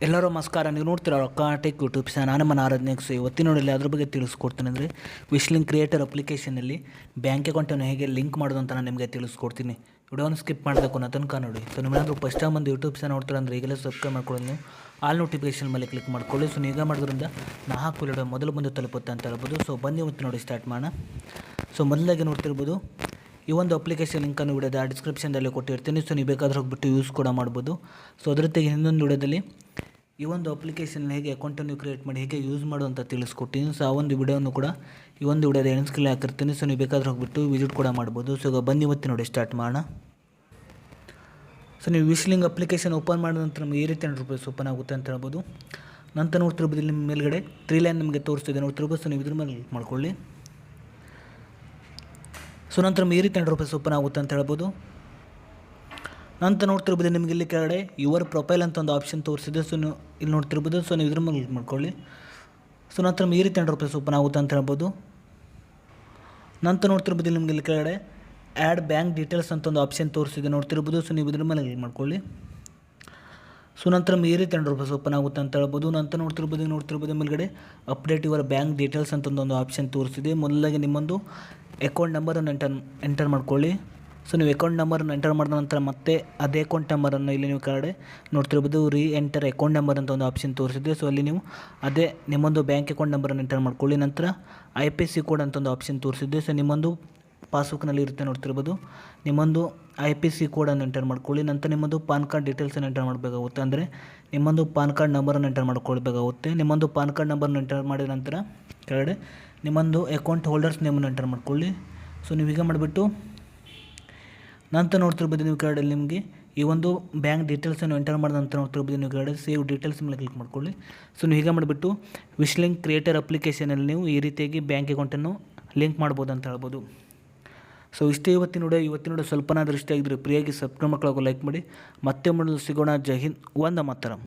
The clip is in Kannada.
ಎಲ್ಲರೂ ನಮಸ್ಕಾರ. ನೀವು ನೋಡ್ತೀರ ರೊಕ್ಕಾಟೆಕ್ ಯೂಟ್ಯೂಬ್ ಚಾನಲ್. ನಾನು ನಮ್ಮ ಆರಾಧನೆಕ್ಸ್ ಇವತ್ತಿನ ನೋಡಿ ಅದ್ರ ಬಗ್ಗೆ ತಿಳಿಸ್ಕೊಡ್ತೀನಿ. ಅಂದರೆ ವಿಶ್ಲಿಂಕ್ ಕ್ರಿಯೇಟರ್ ಅಪ್ಲಿಕೇಶನಲ್ಲಿ ಬ್ಯಾಂಕ್ ಅಕೌಂಟನ್ನು ಹೇಗೆ ಲಿಂಕ್ ಮಾಡೋದು ಅಂತ ನಾನು ನಿಮಗೆ ತಿಳಿಸ್ಕೊಡ್ತೀನಿ. ವಿಡಿಯೋನ ಸ್ಕಿಪ್ ಮಾಡಬೇಕು ಅನ್ನೋ ತನಕ ನೋಡಿ. ಸೊ ನಿಮ್ಮೇನಾದರೂ ಫಸ್ಟ್ ಟೈಮ್ ಒಂದು ಯೂಟ್ಯೂಬ್ ಚಾನಲ್ ನೋಡ್ತಾರೆ ಅಂದರೆ ಈಗಲೇ ಸಬ್ಸ್ಕ್ರೈಬ್ ಮಾಡ್ಕೊಳ್ಳಿ. ನೀವು ಆಲ್ ನೋಟಿಫಿಕೇಶನ್ ಮೇಲೆ ಕ್ಲಿಕ್ ಮಾಡ್ಕೊಳ್ಳಿ. ಸೊ ಈಗ ಮಾಡೋದ್ರಿಂದ ನಾ ಹಾಕೋ ವಿಡಿಯೋ ಮೊದಲು ತಲುಪುತ್ತೆ ಅಂತ ಹೇಳ್ಬೋದು. ಸೊ ಬನ್ನಿ ಇವತ್ತು ನೋಡಿ ಸ್ಟಾರ್ಟ್ ಮಾಡೋಣ. ಸೊ ಮೊದಲಾಗಿ ನೋಡ್ತಿರ್ಬೋದು ಈ ಒಂದು ಅಪ್ಲಿಕೇಶನ್ ಲಿಂಕನ್ನು ವಿಡಿಯೋದ ಡಿಸ್ಕ್ರಿಪ್ಷನ್ದಲ್ಲಿ ಕೊಟ್ಟಿರ್ತೀನಿ. ಸೊ ನೀವು ಬೇಕಾದ್ರೆ ಹೋಗ್ಬಿಟ್ಟು ಯೂಸ್ ಕೂಡ ಮಾಡ್ಬೋದು. ಸೊ ಅದ್ರ ಜೊತೆಗೆ ಇನ್ನೊಂದು ವಿಡಿಯೋದಲ್ಲಿ ಈ ಒಂದು ಅಪ್ಲಿಕೇಶನ್ ಹೇಗೆ ಅಕೌಂಟನ್ನು ಕ್ರಿಯೇಟ್ ಮಾಡಿ ಹೇಗೆ ಯೂಸ್ ಮಾಡು ಅಂತ ತಿಳಿಸ್ಕೊಟ್ಟಿನಿ. ಸೊ ಆ ಒಂದು ವಿಡಿಯೋನು ಕೂಡ ಈ ಒಂದು ವಿಡಿಯೋದ ಎಂಡ್ ಸ್ಕ್ರೀನ್ ಹಾಕಿರ್ತೀನಿ. ಸೊ ನೀವು ಬೇಕಾದ್ರೆ ಹೋಗ್ಬಿಟ್ಟು ವಿಸಿಟ್ ಕೂಡ ಮಾಡ್ಬೋದು. ಸೊ ಈಗ ಬನ್ನಿ ಇವತ್ತು ನೋಡಿ ಸ್ಟಾರ್ಟ್ ಮಾಡೋಣ. ಸೊ ನೀವು ವಿಶ್ಲಿಂಗ್ ಅಪ್ಲಿಕೇಶನ್ ಓಪನ್ ಮಾಡಿದ ನಂತರ ನಮಗೆ ಈ ರೀತಿ ₹100 ಓಪನ್ ಆಗುತ್ತೆ ಅಂತ ಹೇಳ್ಬೋದು. ನಂತರ ನೋಡ್ತಿರ್ಬೋದು ಇಲ್ಲಿ ನಿಮ್ಮ ಮೇಲ್ಗಡೆ 3 ಲೈನ್ ನಿಮಗೆ ತೋರಿಸ್ತಿದೆ ನೋಡ್ತಿರ್ಬೋದು. ಸೊ ನೀವು ಇದ್ರ ಮೇಲೆ ಕ್ಲಿಕ್ ಮಾಡ್ಕೊಳ್ಳಿ. ಸೊ ನಂತರ ಈ ರೀತಿ ₹100 ಓಪನ್ ಆಗುತ್ತೆ ಅಂತ ಹೇಳ್ಬೋದು. ನಂತರ ನೋಡ್ತಿರ್ಬೋದು ನಿಮಗೆ ಇಲ್ಲಿ ಕೆಳಗಡೆ ಯುವರ್ ಪ್ರೊಫೈಲ್ ಅಂತ ಒಂದು ಆಪ್ಷನ್ ತೋರಿಸಿದೆ. ಸೊ ನೀವು ಇಲ್ಲಿ ನೋಡ್ತಿರ್ಬೋದು. ಸೊ ನೀವು ಇದ್ರ ಮೇಲೆ ಕ್ಲಿಕ್ ಮಾಡ್ಕೊಳ್ಳಿ. ಸೊ ನಂತರ ಈ ರೀತಿ ₹100 ಓಪನ್ ಆಗುತ್ತೆ ಅಂತ ಹೇಳ್ಬೋದು. ನಂತರ ನೋಡ್ತಿರ್ಬೋದು ನಿಮಗೆ ಇಲ್ಲಿ ಕೆಳಗಡೆ ಆ್ಯಡ್ ಬ್ಯಾಂಕ್ ಡೀಟೇಲ್ಸ್ ಅಂತ ಒಂದು ಆಪ್ಷನ್ ತೋರಿಸಿದೆ ನೋಡ್ತಿರ್ಬೋದು. ಸೊ ನೀವು ಇದ್ರ ಮೇಲೆ ಕ್ಲಿಕ್ ಮಾಡ್ಕೊಳ್ಳಿ. ಸೊ ನಂತರ ಈ ರೀತಿ ₹100 ಓಪನ್ ಆಗುತ್ತೆ ಅಂತ ಹೇಳ್ಬೋದು. ನಂತರ ನೋಡ್ತಿರ್ಬೋದು ಮೇಲ್ಗಡೆ ಅಪ್ಡೇಟ್ ಯುವರ್ ಬ್ಯಾಂಕ್ ಡೀಟೇಲ್ಸ್ ಅಂತ ಒಂದು ಆಪ್ಷನ್ ತೋರಿಸಿದೆ. ಮೊದಲಾಗಿ ನಿಮ್ಮೊಂದು ಅಕೌಂಟ್ ನಂಬರನ್ನು ಎಂಟರ್ ಮಾಡ್ಕೊಳ್ಳಿ. ಸೊ ನೀವು ಅಕೌಂಟ್ ನಂಬರನ್ನು ಎಂಟರ್ ಮಾಡಿದ ನಂತರ ಮತ್ತೆ ಅದೇ ಅಕೌಂಟ್ ನಂಬರನ್ನು ಇಲ್ಲಿ ನೀವು ಕೆಳಗಡೆ ನೋಡ್ತಿರ್ಬೋದು ಎಂಟರ್ ಅಕೌಂಟ್ ನಂಬರ್ ಅಂತ ಒಂದು ಆಪ್ಷನ್ ತೋರಿಸಿದೆ. ಸೊ ಅಲ್ಲಿ ನೀವು ಅದೇ ನಿಮ್ಮೊಂದು ಬ್ಯಾಂಕ್ ಅಕೌಂಟ್ ನಂಬರನ್ನು ಎಂಟರ್ ಮಾಡ್ಕೊಳ್ಳಿ. ನಂತರ IFSC ಕೋಡ್ ಅಂತ ಒಂದು ಆಪ್ಷನ್ ತೋರಿಸಿದೆ. ಸೊ ನಿಮ್ಮೊಂದು ಪಾಸ್ಬುಕ್ನಲ್ಲಿ ಇರುತ್ತೆ ನೋಡ್ತಿರ್ಬೋದು. ನಿಮ್ಮೊಂದು IFSC ಕೋಡನ್ನು ಎಂಟರ್ ಮಾಡ್ಕೊಳ್ಳಿ. ನಂತರ ನಿಮ್ಮೊಂದು ಪಾನ್ ಕಾರ್ಡ್ ಡೀಟೇಲ್ಸನ್ನು ಎಂಟರ್ ಮಾಡಬೇಕಾಗುತ್ತೆ. ಅಂದರೆ ನಿಮ್ಮೊಂದು ಪಾನ್ ಕಾರ್ಡ್ ನಂಬರನ್ನು ಎಂಟರ್ ಮಾಡ್ಕೊಳ್ಬೇಕಾಗುತ್ತೆ. ನಿಮ್ಮೊಂದು ಪಾನ್ ಕಾರ್ಡ್ ನಂಬರನ್ನು ಎಂಟರ್ ಮಾಡಿದ ನಂತರ ಕೆಳಗಡೆ ನಿಮ್ಮೊಂದು ಅಕೌಂಟ್ ಹೋಲ್ಡರ್ಸ್ ನೇಮನ್ನು ಎಂಟರ್ ಮಾಡ್ಕೊಳ್ಳಿ. ಸೊ ನೀವು ಹೀಗೆ ಮಾಡಿಬಿಟ್ಟು ನಂತರ ನೋಡ್ತಿರ್ಬೋದು ನೀವು ಕೆಳಗಡೆ ನಿಮಗೆ ಈ ಒಂದು ಬ್ಯಾಂಕ್ ಡೀಟೇಲ್ಸನ್ನು ಎಂಟರ್ ಮಾಡಿದ ನಂತರ ನೋಡ್ತಿರ್ಬೋದು ನೀವು ಕೆಳಗಡೆ ಸೇವ್ ಡೀಟೇಲ್ಸ್ ಮೇಲೆ ಕ್ಲಿಕ್ ಮಾಡ್ಕೊಳ್ಳಿ. ಸೊ ನೀವು ಹೀಗೆ ಮಾಡಿಬಿಟ್ಟು ವಿಶ್ಲಿಂಕ್ ಕ್ರಿಯೇಟರ್ ಅಪ್ಲಿಕೇಶನಲ್ಲಿ ನೀವು ಈ ರೀತಿಯಾಗಿ ಬ್ಯಾಂಕ್ ಅಕೌಂಟನ್ನು ಲಿಂಕ್ ಮಾಡ್ಬೋದು ಅಂತ ಹೇಳ್ಬೋದು. ಸೊ ಇಷ್ಟೇ ಇವತ್ತಿನ ವಿಡಿಯೋ ಸ್ವಲ್ಪನಾದರೂ ಇಷ್ಟ ಆಗಿದ್ರೆ ಪ್ರಿಯಾಗಿ ಸಬ್ಸ್ಕ್ರೈಬ್ ಮಾಡ್ಕೊಳ್ಳೋಕೆ ಲೈಕ್ ಮಾಡಿ. ಮತ್ತೆ ಸಿಗೋಣ. ಜೈ ಹಿಂದ್, ವಂದೇ ಮಾತರಂ.